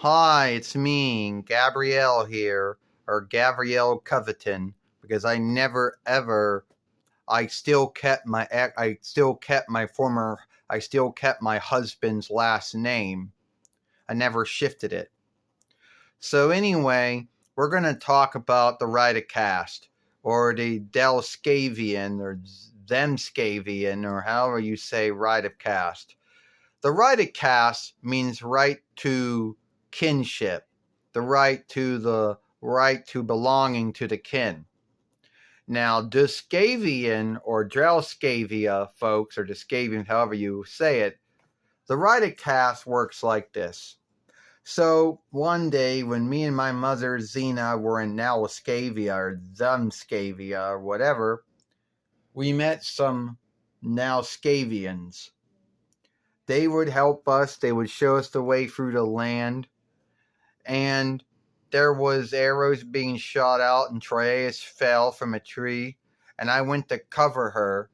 Hi, it's me, Gabrielle here, or Gabrielle Coveton, because I never ever, I still kept my husband's last name. I never shifted it. So anyway, we're going to talk about the rite of caste, or the Delscavian, or Zemscavian, or however you say rite of caste. The right of caste means right to kinship, the right to belonging to the kin. Now, Duscavian or Drelscavia folks, or Duscavian, however you say it, the right of caste works like this. So one day when me and my mother Zena were in Naliscavia or Zemscavia or whatever, we met some Nalscavians. They would help us. They would show us the way through the land. And there was arrows being shot out, and Tereus fell from a tree. And I went to cover her.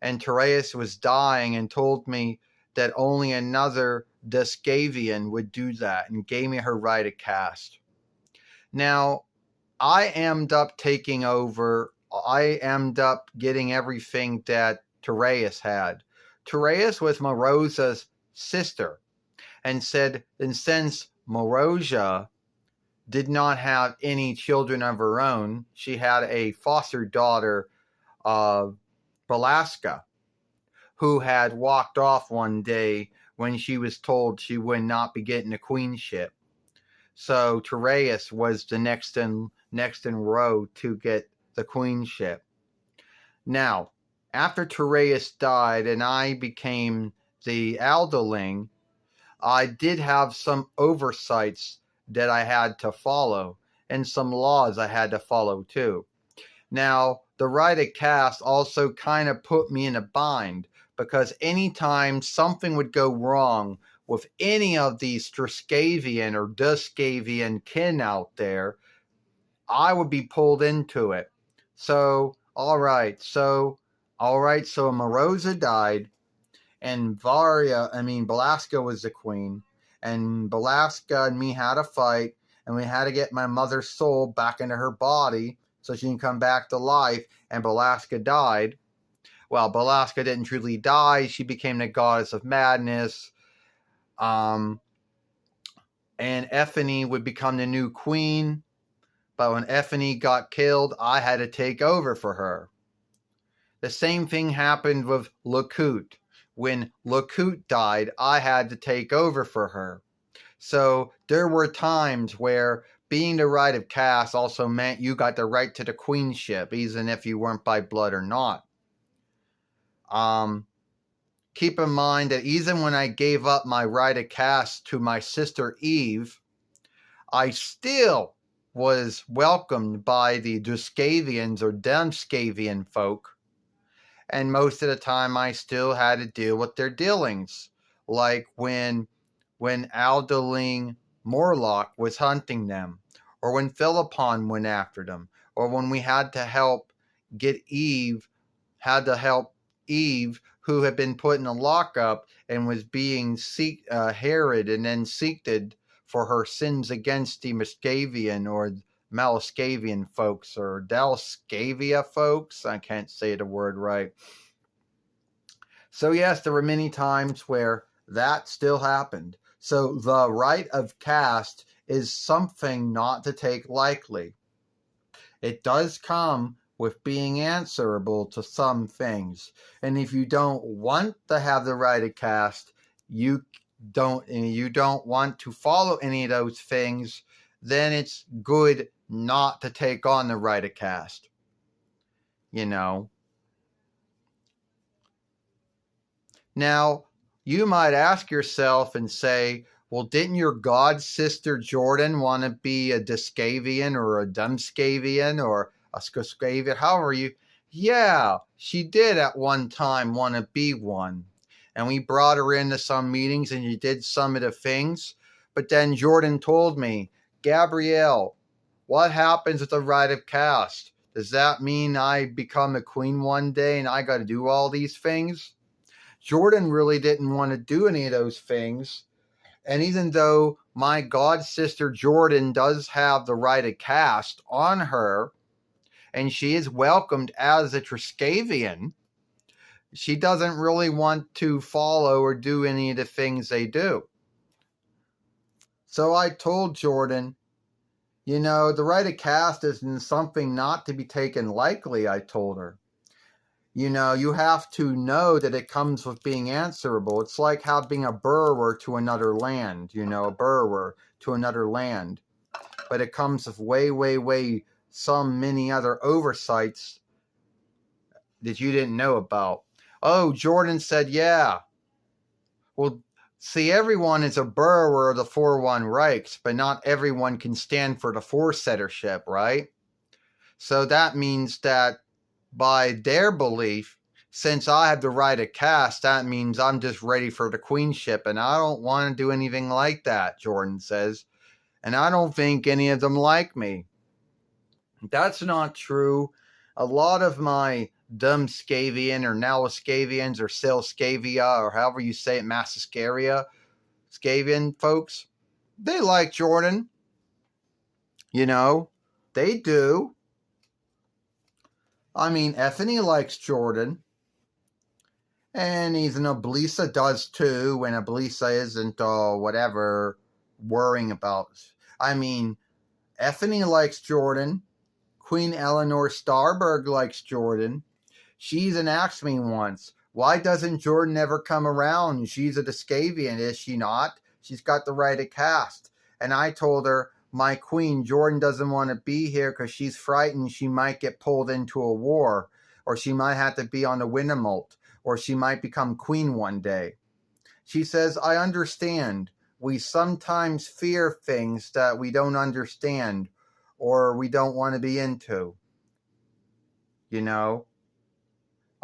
And Tereus was dying and told me that only another Duscavian would do that and gave me her rite of caste. Now, I ended up taking over. I ended up getting everything that Tereus had. Tereus was Moroza's sister, and since Moroza did not have any children of her own, she had a foster daughter of Belasca, who had walked off one day when she was told she would not be getting a queenship. So Tereus was the next in row to get the queenship. Now, after Tereus died and I became the Alderling, I did have some oversights that I had to follow and some laws I had to follow too. Now, the rite of caste also kind of put me in a bind because anytime something would go wrong with any of these Strascavian or Duscavian kin out there, I would be pulled into it. So Moroza died, and Belasca was the queen, and Belasca and me had a fight, and we had to get my mother's soul back into her body so she can come back to life, and Belasca died. Well, Belasca didn't truly die. She became the goddess of madness. And Ephany would become the new queen. But when Ephany got killed, I had to take over for her. The same thing happened with Lakut. When Lakut died, I had to take over for her. So there were times where being the rite of caste also meant you got the right to the queenship, even if you weren't by blood or not. Keep in mind that even when I gave up my rite of caste to my sister Eve, I still was welcomed by the Duscavians or Demscavian folk. And most of the time I still had to deal with their dealings. Like when Aldeling Morlock was hunting them, or when Philippon went after them, or when we had to help Eve, who had been put in a lockup and was being Herod and then seeked for her sins against the Muscavian or Malaskavian folks or Dalscavia folks. I can't say the word right. So yes, there were many times where that still happened. So the rite of caste is something not to take lightly. It does come with being answerable to some things. And if you don't want to have the rite of caste, you don't want to follow any of those things, then it's good not to take on the rite of caste. Now, you might ask yourself and say, well, didn't your god sister Jordan want to be a Duscavian or a Dumscavian or a Skoscavian? However yeah, she did at one time want to be one. And we brought her into some meetings and she did some of the things. But then Jordan told me, Gabrielle, what happens with the rite of caste? Does that mean I become a queen one day and I got to do all these things? Jordan really didn't want to do any of those things. And even though my god sister Jordan does have the rite of caste on her, and she is welcomed as a Triskavian, she doesn't really want to follow or do any of the things they do. So I told Jordan, the rite of caste isn't something not to be taken lightly, I told her. You have to know that it comes with being answerable. It's like having a burrower to another land, a burrower to another land. But it comes with way many other oversights that you didn't know about. Oh, Jordan said, yeah. Well, see, everyone is a burrower of the 4-1 Reichs, but not everyone can stand for the four-settership, right? So that means that by their belief, since I have the rite of caste, that means I'm just ready for the queenship, and I don't want to do anything like that, Jordan says. And I don't think any of them like me. That's not true. A lot of my dumb Scavian or Nalascavians or Silscavia or however you say it, Massascaria, Scavian folks, they like Jordan. They do. I mean, Ethany likes Jordan. And even Ablisa does too, and Ablisa isn't, whatever, worrying about. I mean, Ethany likes Jordan. Queen Eleanor Starberg likes Jordan. She even asked me once, why doesn't Jordan ever come around? She's a Discavian, is she not? She's got the rite of caste. And I told her, my queen, Jordan doesn't want to be here because she's frightened she might get pulled into a war, or she might have to be on the Winnemalt, or she might become queen one day. She says, I understand. We sometimes fear things that we don't understand or we don't want to be into.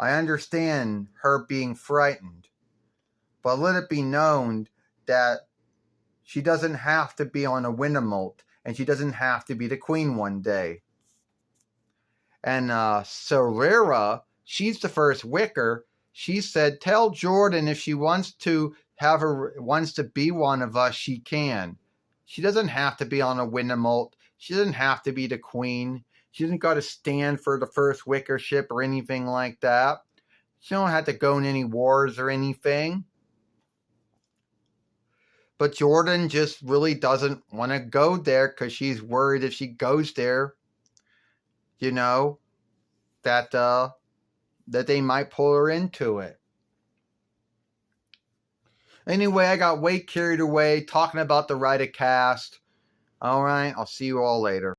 I understand her being frightened, but let it be known that she doesn't have to be on a Winnemalt, and she doesn't have to be the queen one day. And Sorera, she's the first Wicker. She said, tell Jordan if she wants to be one of us, she can. She doesn't have to be on a Winnemalt. She doesn't have to be the queen. She doesn't got to stand for the first Wickership or anything like that. She don't have to go in any wars or anything. But Jordan just really doesn't want to go there because she's worried if she goes there, that they might pull her into it. Anyway, I got way carried away talking about the rite of caste. All right, I'll see you all later.